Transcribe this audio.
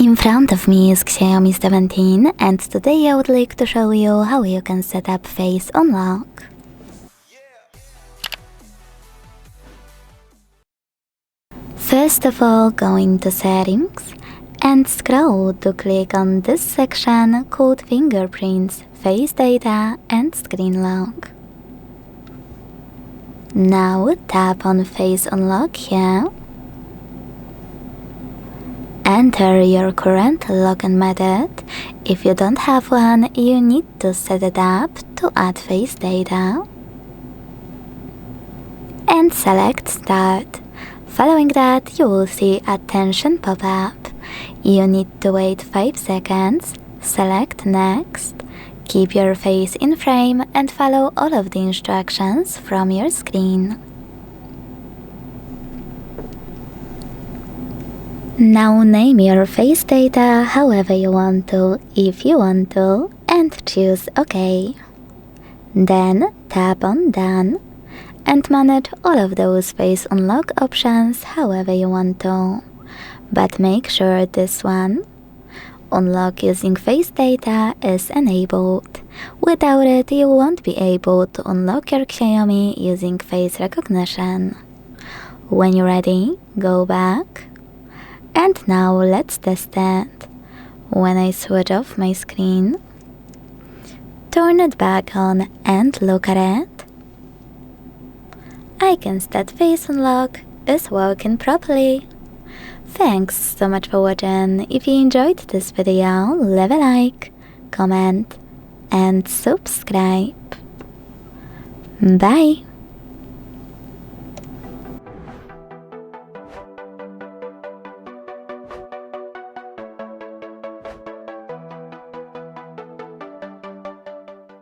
In front of me is Xiaomi 17 and today I would like to show you how you can set up Face Unlock. First of all, go into Settings and scroll to click on this section called Fingerprints, Face Data and Screen Lock. Now tap on Face Unlock here. Enter your current login method. If you don't have one, you need to set it up to add face data. And select Start. Following that, you will see Attention pop up. You need to wait 5 seconds, select Next, keep your face in frame and follow all of the instructions from your screen. Now name your face data however you want to, if you want to, and choose OK. Then tap on Done and manage all of those face unlock options however you want to. But make sure this one, Unlock using face data, is enabled. Without it, you won't be able to unlock your Xiaomi using face recognition. When you're ready, go back. And now let's test it. When I switch off my screen, turn it back on and look at it, I can see that Face Unlock is working properly. Thanks so much for watching. If you enjoyed this video, leave a like, comment and subscribe. Bye!